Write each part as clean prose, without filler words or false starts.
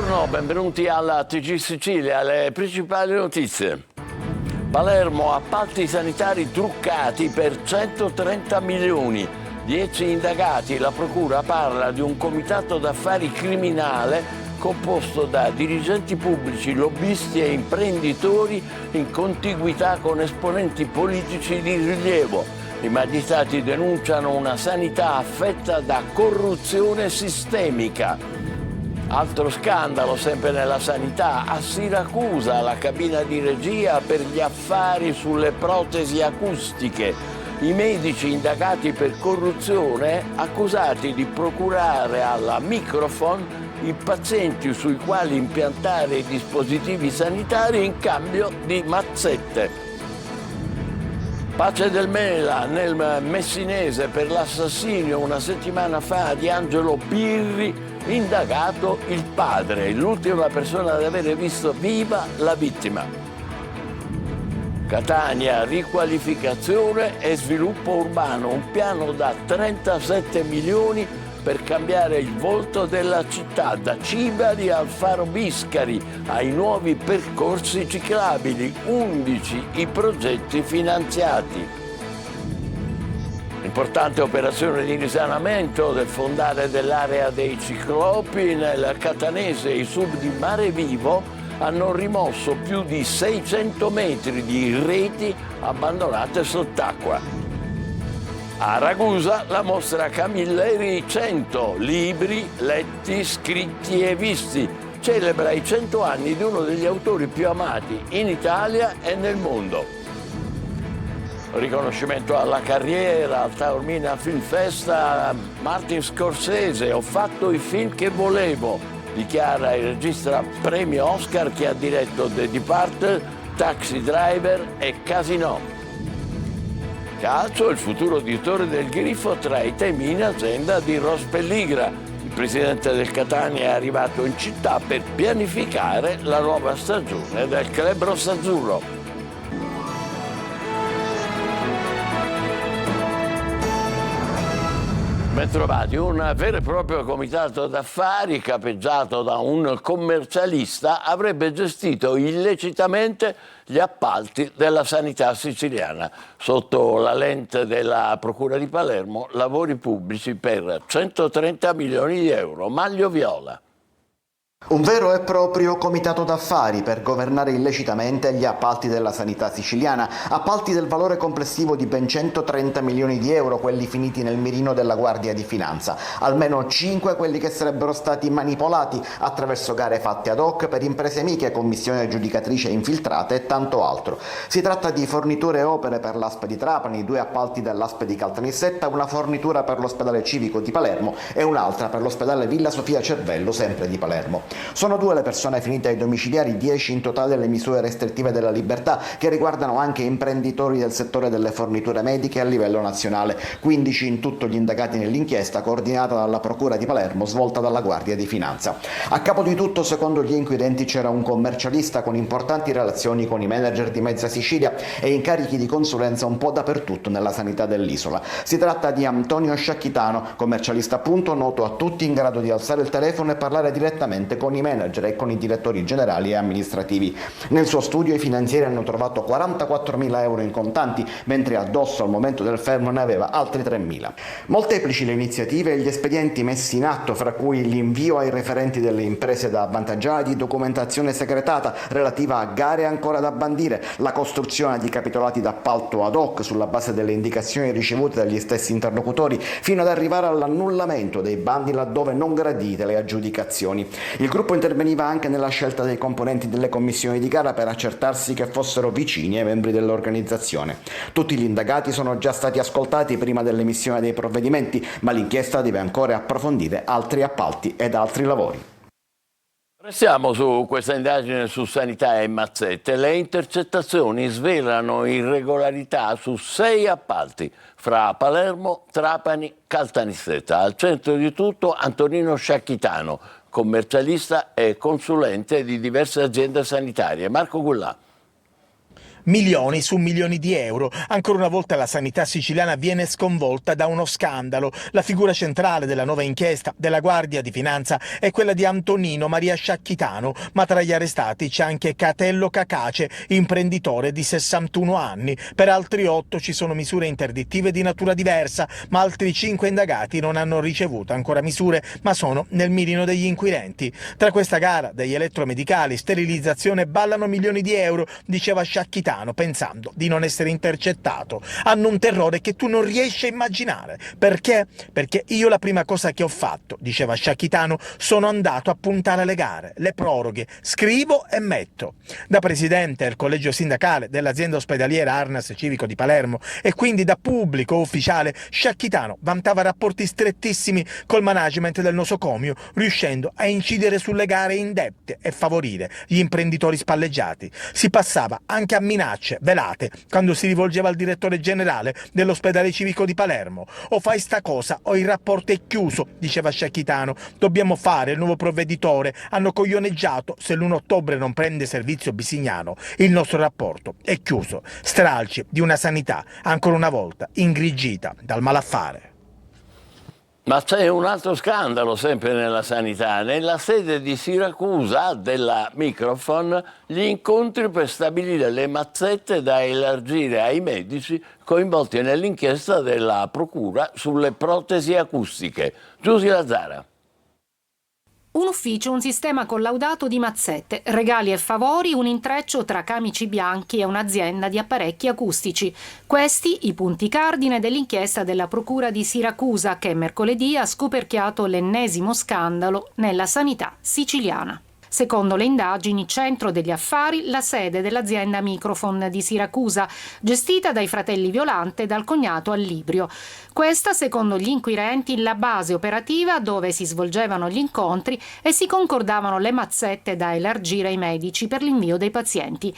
Buongiorno, benvenuti alla TG Sicilia, le principali notizie. Palermo, appalti sanitari truccati per 130 milioni. 10 indagati, la procura parla di un comitato d'affari criminale composto da dirigenti pubblici, lobbisti e imprenditori in contiguità con esponenti politici di rilievo. I magistrati denunciano una sanità affetta da corruzione sistemica. Altro scandalo, sempre nella sanità, a Siracusa la cabina di regia per gli affari sulle protesi acustiche. I medici indagati per corruzione accusati di procurare alla Microfon i pazienti sui quali impiantare i dispositivi sanitari in cambio di mazzette. Pace del Mela nel Messinese per l'assassinio una settimana fa di Angelo Pirri, indagato il padre, l'ultima persona ad avere visto viva la vittima. Catania, riqualificazione e sviluppo urbano, un piano da 37 milioni per cambiare il volto della città, da Cibali al Faro Biscari, ai nuovi percorsi ciclabili, 11 i progetti finanziati. Importante operazione di risanamento del fondale dell'area dei Ciclopi nel Catanese. I sub di Mare Vivo hanno rimosso più di 600 metri di reti abbandonate sott'acqua. A Ragusa la mostra Camilleri 100, libri, letti, scritti e visti. Celebra i 100 anni di uno degli autori più amati in Italia e nel mondo. Riconoscimento alla carriera al Taormina Film Festa, Martin Scorsese, ho fatto i film che volevo, dichiara il regista premio Oscar che ha diretto The Departed, Taxi Driver e Casino. Calcio, il futuro direttore del Grifo tra i temi in agenda di Rospelligra. Il presidente del Catania è arrivato in città per pianificare la nuova stagione del club rossazzurro. Bentrovati, un vero e proprio comitato d'affari capeggiato da un commercialista avrebbe gestito illecitamente gli appalti della sanità siciliana. Sotto la lente della Procura di Palermo, lavori pubblici per 130 milioni di euro. Maglio Viola. Un vero e proprio comitato d'affari per governare illecitamente gli appalti della sanità siciliana, appalti del valore complessivo di ben 130 milioni di euro, quelli finiti nel mirino della Guardia di Finanza, almeno 5 quelli che sarebbero stati manipolati attraverso gare fatte ad hoc per imprese amiche, commissioni aggiudicatrice infiltrate e tanto altro. Si tratta di forniture e opere per l'ASP di Trapani, 2 appalti dell'ASP di Caltanissetta, una fornitura per l'ospedale civico di Palermo e un'altra per l'ospedale Villa Sofia Cervello, sempre di Palermo. Sono 2 le persone finite ai domiciliari, 10 in totale le misure restrittive della libertà che riguardano anche imprenditori del settore delle forniture mediche a livello nazionale, 15 in tutto gli indagati nell'inchiesta coordinata dalla Procura di Palermo svolta dalla Guardia di Finanza. A capo di tutto, secondo gli inquirenti, c'era un commercialista con importanti relazioni con i manager di mezza Sicilia e incarichi di consulenza un po' dappertutto nella sanità dell'isola. Si tratta di Antonio Sciacchitano, commercialista appunto noto a tutti, in grado di alzare il telefono e parlare direttamente con i manager e con i direttori generali e amministrativi. Nel suo studio i finanzieri hanno trovato 44.000 euro in contanti, mentre addosso al momento del fermo ne aveva altri 3.000. Molteplici le iniziative e gli espedienti messi in atto, fra cui l'invio ai referenti delle imprese da avvantaggiare di documentazione segretata relativa a gare ancora da bandire, la costruzione di capitolati d'appalto ad hoc sulla base delle indicazioni ricevute dagli stessi interlocutori, fino ad arrivare all'annullamento dei bandi laddove non gradite le aggiudicazioni. Il gruppo interveniva anche nella scelta dei componenti delle commissioni di gara per accertarsi che fossero vicini ai membri dell'organizzazione. Tutti gli indagati sono già stati ascoltati prima dell'emissione dei provvedimenti, ma l'inchiesta deve ancora approfondire altri appalti ed altri lavori. Restiamo su questa indagine su sanità e mazzette. Le intercettazioni svelano irregolarità su 6 appalti fra Palermo, Trapani, Caltanissetta. Al centro di tutto Antonino Sciacchitano, commercialista e consulente di diverse aziende sanitarie. Marco Gullà. Milioni su milioni di euro. Ancora una volta la sanità siciliana viene sconvolta da uno scandalo. La figura centrale della nuova inchiesta della Guardia di Finanza è quella di Antonino Maria Sciacchitano, ma tra gli arrestati c'è anche Catello Cacace, imprenditore di 61 anni. Per altri 8 ci sono misure interdittive di natura diversa, ma altri 5 indagati non hanno ricevuto ancora misure, ma sono nel mirino degli inquirenti. Tra questa gara degli elettromedicali, sterilizzazione, ballano milioni di euro, diceva Sciacchitano, pensando di non essere intercettato. Hanno un terrore che tu non riesci a immaginare. Perché? Perché io la prima cosa che ho fatto, diceva Sciacchitano, sono andato a puntare le gare, le proroghe, scrivo e metto. Da presidente del collegio sindacale dell'azienda ospedaliera Arnas Civico di Palermo e quindi da pubblico ufficiale, Sciacchitano vantava rapporti strettissimi col management del nosocomio, riuscendo a incidere sulle gare indebite e favorire gli imprenditori spalleggiati. Si passava anche a minacce velate quando si rivolgeva al direttore generale dell'ospedale civico di Palermo. O fai sta cosa o il rapporto è chiuso, diceva Sciacchitano. Dobbiamo fare il nuovo provveditore. Hanno coglioneggiato. Se l'1 ottobre non prende servizio Bisignano, il nostro rapporto è chiuso. Stralci di una sanità ancora una volta ingrigita dal malaffare. Ma c'è un altro scandalo sempre nella sanità. Nella sede di Siracusa della Microfon, gli incontri per stabilire le mazzette da elargire ai medici coinvolti nell'inchiesta della Procura sulle protesi acustiche. Giusy Lazzara. Un ufficio, un sistema collaudato di mazzette, regali e favori, un intreccio tra camici bianchi e un'azienda di apparecchi acustici. Questi i punti cardine dell'inchiesta della Procura di Siracusa che mercoledì ha scoperchiato l'ennesimo scandalo nella sanità siciliana. Secondo le indagini, centro degli affari la sede dell'azienda Microfon di Siracusa, gestita dai fratelli Violante e dal cognato Allibrio. Questa, secondo gli inquirenti, la base operativa dove si svolgevano gli incontri e si concordavano le mazzette da elargire ai medici per l'invio dei pazienti.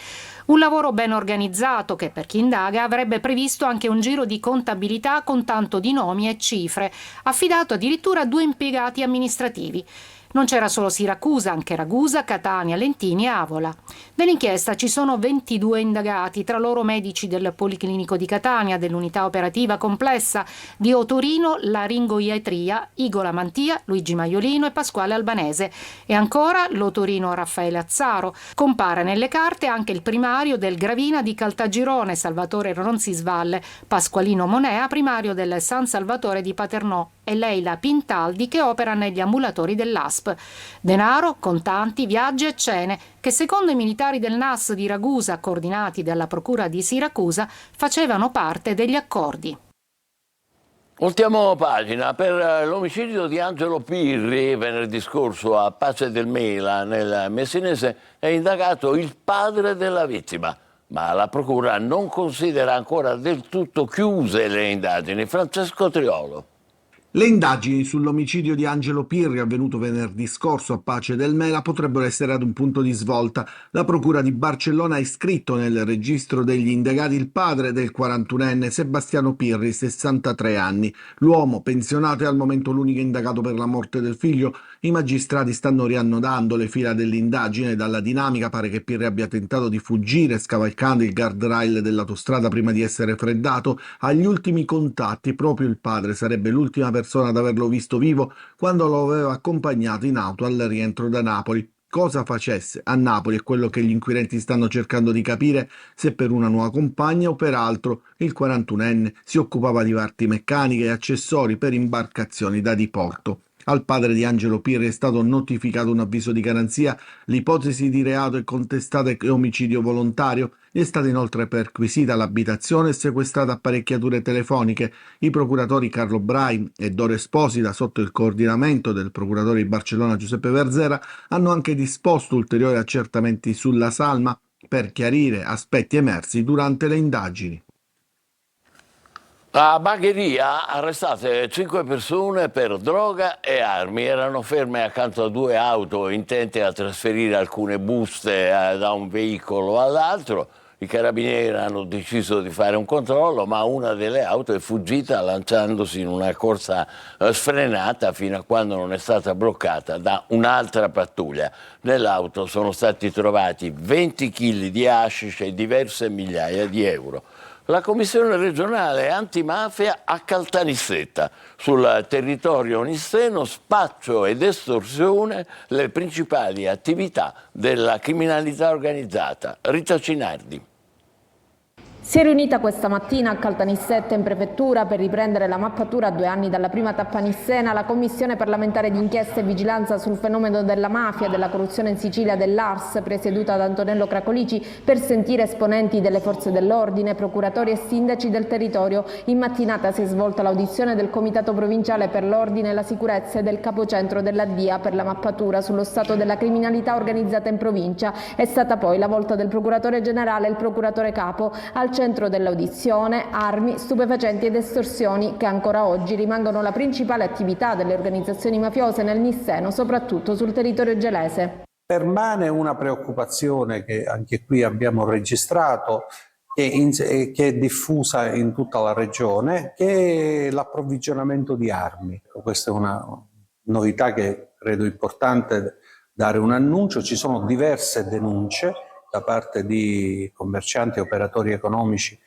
Un lavoro ben organizzato che, per chi indaga, avrebbe previsto anche un giro di contabilità con tanto di nomi e cifre, affidato addirittura a 2 impiegati amministrativi. Non c'era solo Siracusa, anche Ragusa, Catania, Lentini e Avola. Nell'inchiesta ci sono 22 indagati, tra loro medici del Policlinico di Catania, dell'unità operativa complessa, di Otorino, Laringoiatria, Igola Mantia, Luigi Maiolino e Pasquale Albanese. E ancora l'Otorino Raffaele Azzaro. Compare nelle carte anche il primario del Gravina di Caltagirone, Salvatore Ronzisvalle, Pasqualino Monea, primario del San Salvatore di Paternò, e Leila Pintaldi che opera negli ambulatori dell'ASP. Denaro, contanti, viaggi e cene che secondo i militari del NAS di Ragusa, coordinati dalla Procura di Siracusa, facevano parte degli accordi. Ultima pagina. Per l'omicidio di Angelo Pirri venerdì scorso a Pace del Mela nel Messinese è indagato il padre della vittima, ma la Procura non considera ancora del tutto chiuse le indagini. Francesco Triolo. Le indagini sull'omicidio di Angelo Pirri avvenuto venerdì scorso a Pace del Mela potrebbero essere ad un punto di svolta. La Procura di Barcellona ha iscritto nel registro degli indagati il padre del 41enne Sebastiano Pirri, 63 anni. L'uomo, pensionato, è al momento l'unico indagato per la morte del figlio. I magistrati stanno riannodando le fila dell'indagine. Dalla dinamica pare che Pirri abbia tentato di fuggire scavalcando il guardrail dell'autostrada prima di essere freddato. Agli ultimi contatti proprio il padre sarebbe l'ultima persona ad averlo visto vivo quando lo aveva accompagnato in auto al rientro da Napoli. Cosa facesse a Napoli è quello che gli inquirenti stanno cercando di capire, se per una nuova compagna o per altro. Il 41enne si occupava di parti meccaniche e accessori per imbarcazioni da diporto. Al padre di Angelo Pirri è stato notificato un avviso di garanzia. L'ipotesi di reato è contestata e omicidio volontario. Gli è stata inoltre perquisita l'abitazione e sequestrate apparecchiature telefoniche. I procuratori Carlo Brai e Doro Esposita, sotto il coordinamento del procuratore di Barcellona Giuseppe Verzera, hanno anche disposto ulteriori accertamenti sulla salma per chiarire aspetti emersi durante le indagini. A Bagheria arrestate 5 persone per droga e armi. Erano ferme accanto a 2 auto intente a trasferire alcune buste da un veicolo all'altro. I carabinieri hanno deciso di fare un controllo, ma una delle auto è fuggita lanciandosi in una corsa sfrenata fino a quando non è stata bloccata da un'altra pattuglia. Nell'auto sono stati trovati 20 kg di hashish e diverse migliaia di euro. La Commissione regionale antimafia a Caltanissetta. Sul territorio onisteno spaccio ed estorsione le principali attività della criminalità organizzata. Rita Cinardi. Si è riunita questa mattina a Caltanissetta in prefettura per riprendere la mappatura a 2 anni dalla prima tappa nissena la Commissione parlamentare di inchiesta e vigilanza sul fenomeno della mafia e della corruzione in Sicilia dell'ARS, presieduta da Antonello Cracolici, per sentire esponenti delle forze dell'ordine, procuratori e sindaci del territorio. In mattinata si è svolta l'audizione del Comitato Provinciale per l'Ordine e la Sicurezza e del capocentro della DIA per la mappatura sullo stato della criminalità organizzata in provincia. È stata poi la volta del procuratore generale e il procuratore capo. Al centro dell'audizione armi, stupefacenti ed estorsioni, che ancora oggi rimangono la principale attività delle organizzazioni mafiose nel Nisseno, soprattutto sul territorio gelese. Permane una preoccupazione che anche qui abbiamo registrato che è diffusa in tutta la regione, che è l'approvvigionamento di armi. Questa è una novità che credo importante dare un annuncio. Ci sono diverse denunce da parte di commercianti e operatori economici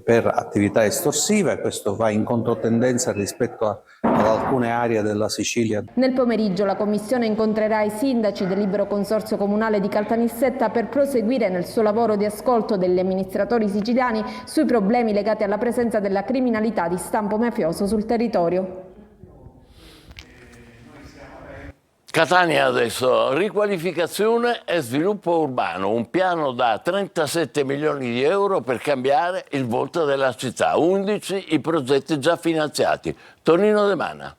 per attività estorsive. Questo va in controtendenza rispetto ad alcune aree della Sicilia. Nel pomeriggio la Commissione incontrerà i sindaci del Libero Consorzio Comunale di Caltanissetta per proseguire nel suo lavoro di ascolto degli amministratori siciliani sui problemi legati alla presenza della criminalità di stampo mafioso sul territorio. Catania adesso, riqualificazione e sviluppo urbano, un piano da 37 milioni di euro per cambiare il volto della città, 11 i progetti già finanziati. Tonino De Mana.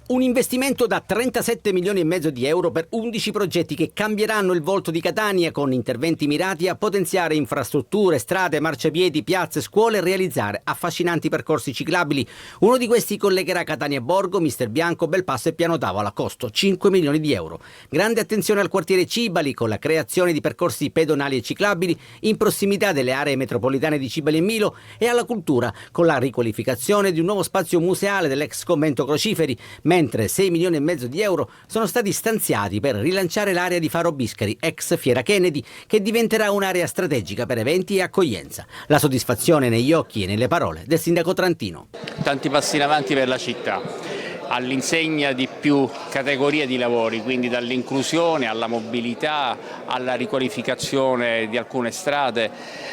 Un investimento da 37 milioni e mezzo di euro per 11 progetti che cambieranno il volto di Catania con interventi mirati a potenziare infrastrutture, strade, marciapiedi, piazze, scuole e realizzare affascinanti percorsi ciclabili. Uno di questi collegherà Catania Borgo, Mister Bianco, Belpasso e Piano Tavola, costo 5 milioni di euro. Grande attenzione al quartiere Cibali con la creazione di percorsi pedonali e ciclabili in prossimità delle aree metropolitane di Cibali e Milo, e alla cultura con la riqualificazione di un nuovo spazio museale dell'ex convento Crociferi, mentre 6 milioni e mezzo di euro sono stati stanziati per rilanciare l'area di Faro Biscari, ex Fiera Kennedy, che diventerà un'area strategica per eventi e accoglienza. La soddisfazione negli occhi e nelle parole del sindaco trantino. Tanti passi in avanti per la città, all'insegna di più categorie di lavori, quindi dall'inclusione alla mobilità, alla riqualificazione di alcune strade,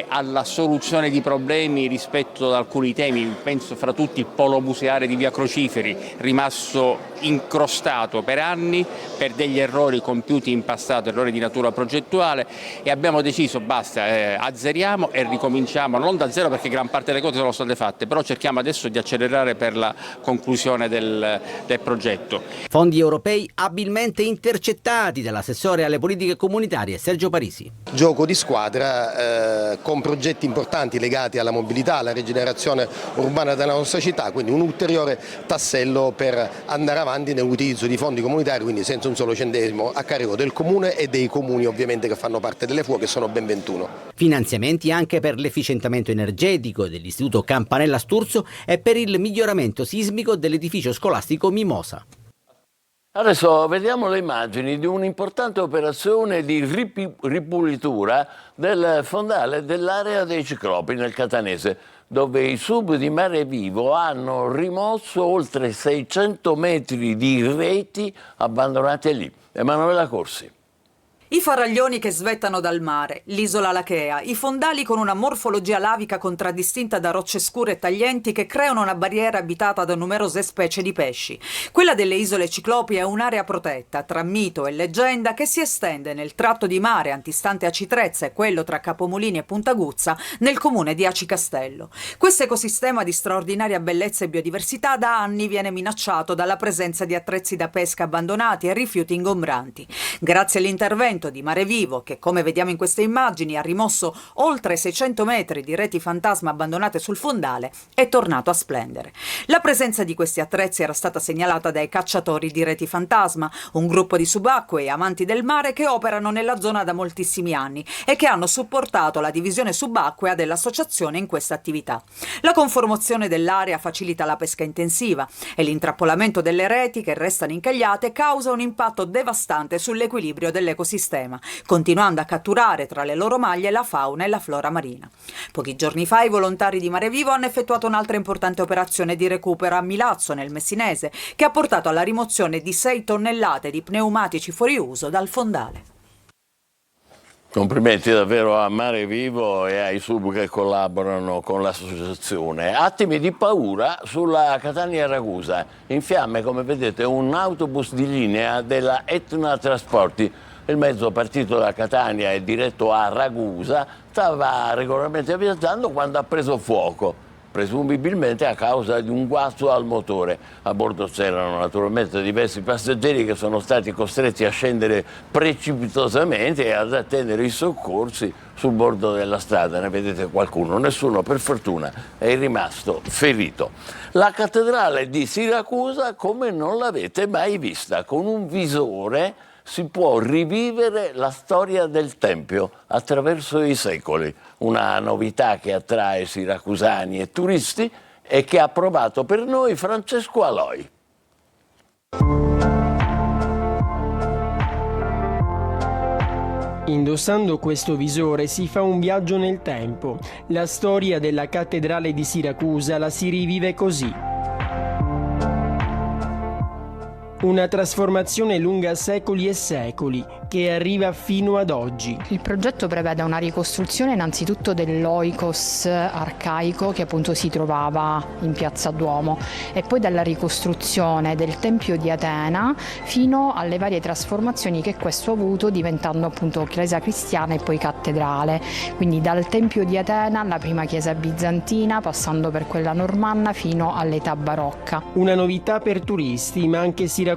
alla soluzione di problemi rispetto ad alcuni temi. Penso fra tutti il polo museale di via Crociferi, rimasto incrostato per anni per degli errori compiuti in passato, errori di natura progettuale, e abbiamo deciso basta, azzeriamo e ricominciamo, non da zero perché gran parte delle cose sono state fatte, però cerchiamo adesso di accelerare per la conclusione del progetto. Fondi europei abilmente intercettati dall'assessore alle politiche comunitarie Sergio Parisi. Gioco di squadra con progetti importanti legati alla mobilità, alla rigenerazione urbana della nostra città, quindi un ulteriore tassello per andare avanti nell'utilizzo di fondi comunitari, quindi senza un solo centesimo a carico del comune e dei comuni ovviamente che fanno parte delle FUO, che sono ben 21. Finanziamenti anche per l'efficientamento energetico dell'Istituto Campanella Sturzo e per il miglioramento sismico dell'edificio scolastico Mimosa. Adesso vediamo le immagini di un'importante operazione di ripulitura del fondale dell'area dei Ciclopi nel Catanese, dove i sub di Mare Vivo hanno rimosso oltre 600 metri di reti abbandonate lì. Emanuela Corsi. I faraglioni che svettano dal mare, l'isola Lachea, i fondali con una morfologia lavica contraddistinta da rocce scure e taglienti che creano una barriera abitata da numerose specie di pesci. Quella delle isole Ciclopi è un'area protetta tra mito e leggenda che si estende nel tratto di mare antistante Aci Trezza e quello tra Capomulini e Puntaguzza nel comune di Aci Castello. Questo ecosistema di straordinaria bellezza e biodiversità da anni viene minacciato dalla presenza di attrezzi da pesca abbandonati e rifiuti ingombranti. Grazie all'intervento investimento di Mare Vivo, che come vediamo in queste immagini ha rimosso oltre 600 metri di reti fantasma abbandonate sul fondale, è tornato a splendere. La presenza di questi attrezzi era stata segnalata dai cacciatori di reti fantasma, un gruppo di subacquei amanti del mare che operano nella zona da moltissimi anni e che hanno supportato la divisione subacquea dell'associazione in questa attività. La conformazione dell'area facilita la pesca intensiva e l'intrappolamento delle reti che restano incagliate causa un impatto devastante sull'equilibrio dell'ecosistema, continuando a catturare tra le loro maglie la fauna e la flora marina. Pochi giorni fa i volontari di Mare Vivo hanno effettuato un'altra importante operazione di recupero a Milazzo, nel Messinese, che ha portato alla rimozione di 6 tonnellate di pneumatici fuori uso dal fondale. Complimenti davvero a Mare Vivo e ai sub che collaborano con l'associazione. Attimi di paura sulla Catania-Ragusa. In fiamme, come vedete, un autobus di linea della Etna Trasporti. Il mezzo partito da Catania e diretto a Ragusa stava regolarmente viaggiando quando ha preso fuoco, presumibilmente a causa di un guasto al motore. A bordo c'erano naturalmente diversi passeggeri che sono stati costretti a scendere precipitosamente e ad attendere i soccorsi sul bordo della strada. Ne vedete qualcuno, nessuno per fortuna è rimasto ferito. La cattedrale di Siracusa come non l'avete mai vista, con un visore si può rivivere la storia del Tempio attraverso i secoli, una novità che attrae siracusani e turisti e che ha provato per noi Francesco Aloi. Indossando questo visore si fa un viaggio nel tempo. La storia della cattedrale di Siracusa la si rivive così. Una trasformazione lunga secoli e secoli, che arriva fino ad oggi. Il progetto prevede una ricostruzione innanzitutto dell'oikos arcaico che appunto si trovava in Piazza Duomo e poi della ricostruzione del Tempio di Atena fino alle varie trasformazioni che questo ha avuto, diventando appunto chiesa cristiana e poi cattedrale. Quindi dal Tempio di Atena alla prima chiesa bizantina, passando per quella normanna fino all'età barocca. Una novità per turisti, ma anche siracusani,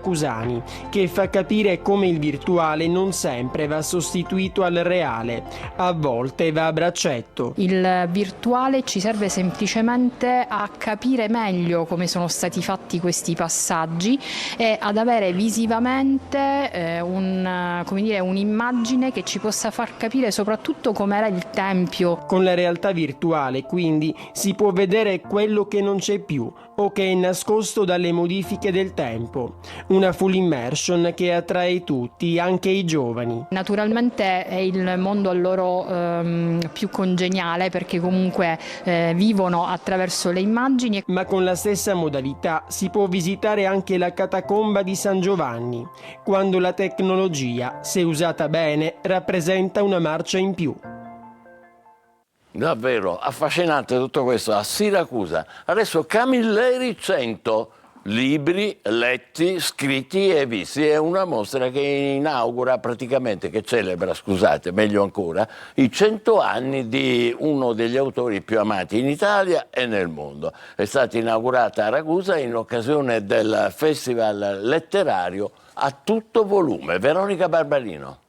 che fa capire come il virtuale non sempre va sostituito al reale, a volte va a braccetto. Il virtuale ci serve semplicemente a capire meglio come sono stati fatti questi passaggi e ad avere visivamente un'immagine che ci possa far capire soprattutto com'era il tempio. Con la realtà virtuale, quindi, si può vedere quello che non c'è più o che è nascosto dalle modifiche del tempo. Una full immersion che attrae tutti, anche i giovani. Naturalmente è il mondo a loro più congeniale perché comunque vivono attraverso le immagini. Ma con la stessa modalità si può visitare anche la catacomba di San Giovanni, quando la tecnologia, se usata bene, rappresenta una marcia in più. Davvero affascinante tutto questo a Siracusa. Adesso Camilleri 100. Libri letti, scritti e visti. È una mostra che inaugura praticamente, che celebra, scusate, meglio ancora, i 100 anni di uno degli autori più amati in Italia e nel mondo. È stata inaugurata a Ragusa in occasione del Festival letterario a tutto volume. Veronica Barbarino.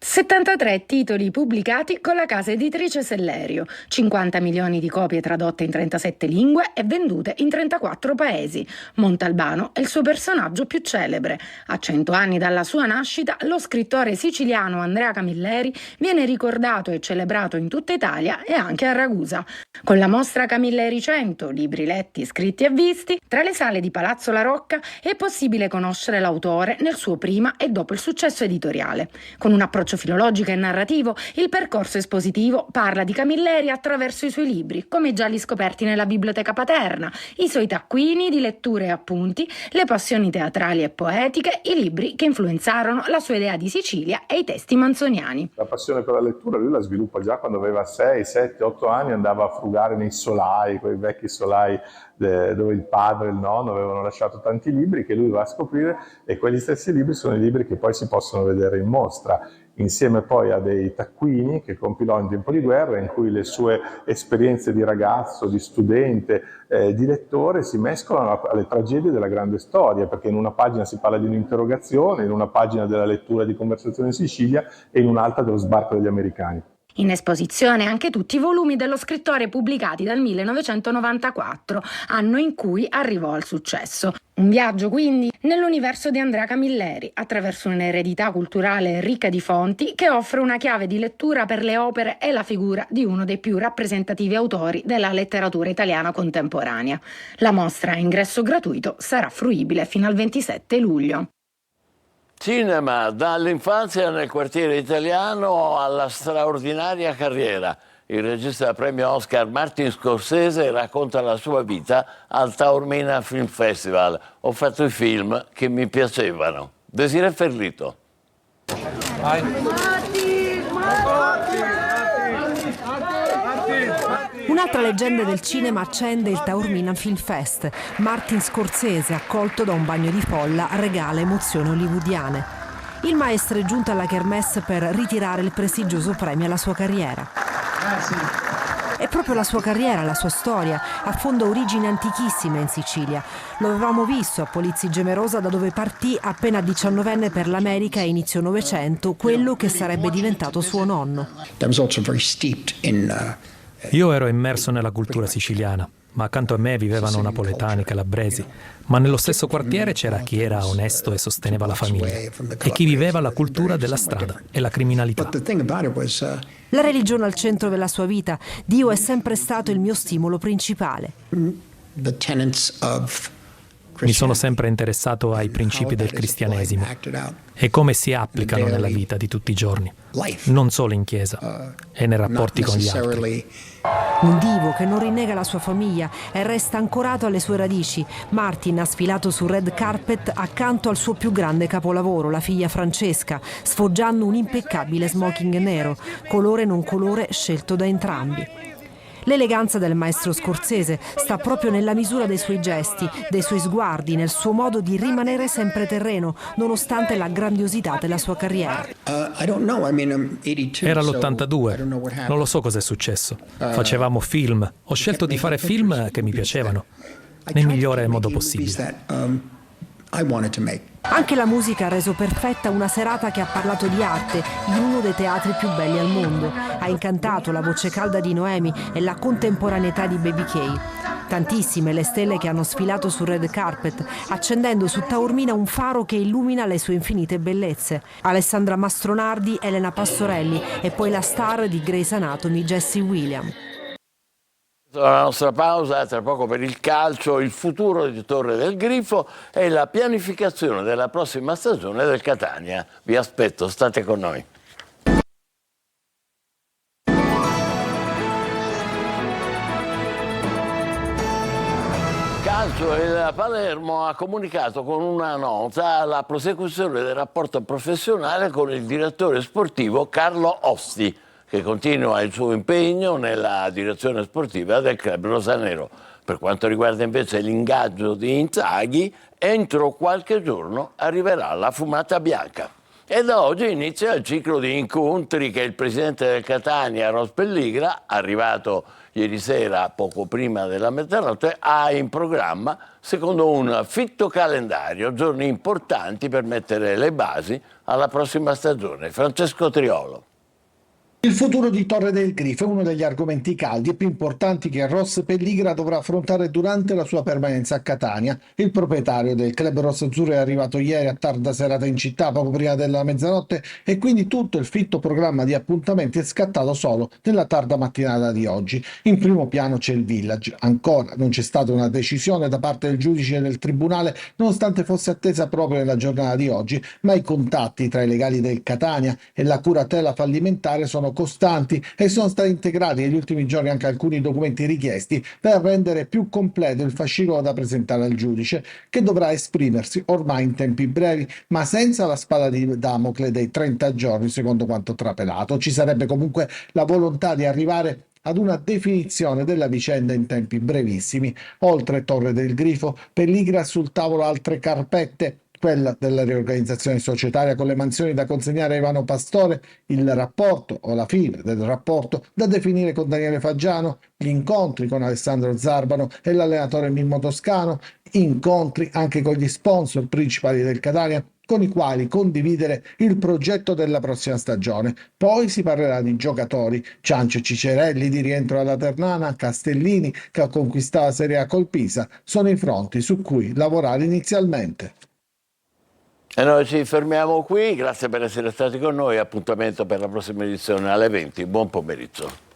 73 titoli pubblicati con la casa editrice Sellerio, 50 milioni di copie tradotte in 37 lingue e vendute in 34 paesi. Montalbano è il suo personaggio più celebre. A 100 anni dalla sua nascita, lo scrittore siciliano Andrea Camilleri viene ricordato e celebrato in tutta Italia e anche a Ragusa. Con la mostra Camilleri 100, libri letti, scritti e visti, tra le sale di Palazzo La Rocca è possibile conoscere l'autore nel suo prima e dopo il successo editoriale. Con un approccio filologico e narrativo, il percorso espositivo parla di Camilleri attraverso i suoi libri, come i gialli scoperti nella biblioteca paterna, i suoi taccuini di letture e appunti, le passioni teatrali e poetiche, i libri che influenzarono la sua idea di Sicilia e i testi manzoniani. La passione per la lettura lui la sviluppa già quando aveva 6, 7, 8 anni, andava a frugare nei solai, quei vecchi solai dove il padre e il nonno avevano lasciato tanti libri che lui va a scoprire, e quegli stessi libri sono i libri che poi si possono vedere in mostra, insieme poi a dei taccuini che compilò in tempo di guerra, in cui le sue esperienze di ragazzo, di studente, di lettore si mescolano alle tragedie della grande storia, perché in una pagina si parla di un'interrogazione, in una pagina della lettura di Conversazione in Sicilia e in un'altra dello sbarco degli americani. In esposizione anche tutti i volumi dello scrittore pubblicati dal 1994, anno in cui arrivò al successo. Un viaggio quindi nell'universo di Andrea Camilleri, attraverso un'eredità culturale ricca di fonti che offre una chiave di lettura per le opere e la figura di uno dei più rappresentativi autori della letteratura italiana contemporanea. La mostra a ingresso gratuito sarà fruibile fino al 27 luglio. Cinema, dall'infanzia nel quartiere italiano alla straordinaria carriera. Il regista premio Oscar Martin Scorsese racconta la sua vita al Taormina Film Festival. Ho fatto i film che mi piacevano. Desiree Ferlito. Un'altra leggenda del cinema accende il Taormina Film Fest. Martin Scorsese, accolto da un bagno di folla, regala emozioni hollywoodiane. Il maestro è giunto alla kermesse per ritirare il prestigioso premio alla sua carriera. È proprio la sua carriera, la sua storia, affonda origini antichissime in Sicilia. Lo avevamo visto a Polizzi Generosa, da dove partì appena 19enne per l'America a inizio Novecento, quello che sarebbe diventato suo nonno. Io ero immerso nella cultura siciliana, ma accanto a me vivevano napoletani, calabresi, ma nello stesso quartiere c'era chi era onesto e sosteneva la famiglia, e chi viveva la cultura della strada e la criminalità. La religione al centro della sua vita. Dio è sempre stato il mio stimolo principale. Mi sono sempre interessato ai principi del cristianesimo e come si applicano nella vita di tutti i giorni, non solo in chiesa e nei rapporti con gli altri. Un divo che non rinnega la sua famiglia e resta ancorato alle sue radici. Martin ha sfilato sul red carpet accanto al suo più grande capolavoro, la figlia Francesca, sfoggiando un impeccabile smoking nero, colore non colore scelto da entrambi. L'eleganza del maestro Scorsese sta proprio nella misura dei suoi gesti, dei suoi sguardi, nel suo modo di rimanere sempre terreno, nonostante la grandiosità della sua carriera. Era l'82, non lo so cosa è successo. Facevamo film, ho scelto di fare film che mi piacevano, nel migliore modo possibile. Anche la musica ha reso perfetta una serata che ha parlato di arte in uno dei teatri più belli al mondo. Ha incantato la voce calda di Noemi e la contemporaneità di Baby K. Tantissime le stelle che hanno sfilato sul red carpet, accendendo su Taormina un faro che illumina le sue infinite bellezze. Alessandra Mastronardi, Elena Pastorelli e poi la star di Grey's Anatomy, Jessie Williams. La nostra pausa, tra poco per il calcio, il futuro di Torre del Grifo e la pianificazione della prossima stagione del Catania. Vi aspetto, state con noi. Calcio, il Palermo ha comunicato con una nota la prosecuzione del rapporto professionale con il direttore sportivo Carlo Osti, che continua il suo impegno nella direzione sportiva del club rosanero. Per quanto riguarda invece l'ingaggio di Inzaghi, entro qualche giorno arriverà la fumata bianca. E da oggi inizia il ciclo di incontri che il presidente del Catania, Ros Pelligra, arrivato ieri sera poco prima della mezzanotte, ha in programma secondo un fitto calendario, giorni importanti per mettere le basi alla prossima stagione. Francesco Triolo. Il futuro di Torre del Grifo è uno degli argomenti caldi e più importanti che Ros Pelligra dovrà affrontare durante la sua permanenza a Catania. Il proprietario del club rossazzurro è arrivato ieri a tarda serata in città, poco prima della mezzanotte, e quindi tutto il fitto programma di appuntamenti è scattato solo nella tarda mattinata di oggi. In primo piano c'è il Village. Ancora non c'è stata una decisione da parte del giudice del tribunale, nonostante fosse attesa proprio nella giornata di oggi, ma i contatti tra i legali del Catania e la curatela fallimentare sono costanti e sono stati integrati negli ultimi giorni anche alcuni documenti richiesti per rendere più completo il fascicolo da presentare al giudice, che dovrà esprimersi ormai in tempi brevi, ma senza la spada di Damocle dei 30 giorni, secondo quanto trapelato. Ci sarebbe comunque la volontà di arrivare ad una definizione della vicenda in tempi brevissimi. Oltre Torre del Grifo, Pelligra sul tavolo altre carpette, quella della riorganizzazione societaria con le mansioni da consegnare a Ivano Pastore, il rapporto o la fine del rapporto da definire con Daniele Faggiano, gli incontri con Alessandro Zarbano e l'allenatore Mimmo Toscano, incontri anche con gli sponsor principali del Catania, con i quali condividere il progetto della prossima stagione. Poi si parlerà di giocatori, Ciancio e Cicerelli di rientro alla Ternana, Castellini che ha conquistato la Serie A col Pisa, sono i fronti su cui lavorare inizialmente. E noi ci fermiamo qui, grazie per essere stati con noi, appuntamento per la prossima edizione alle 20, buon pomeriggio.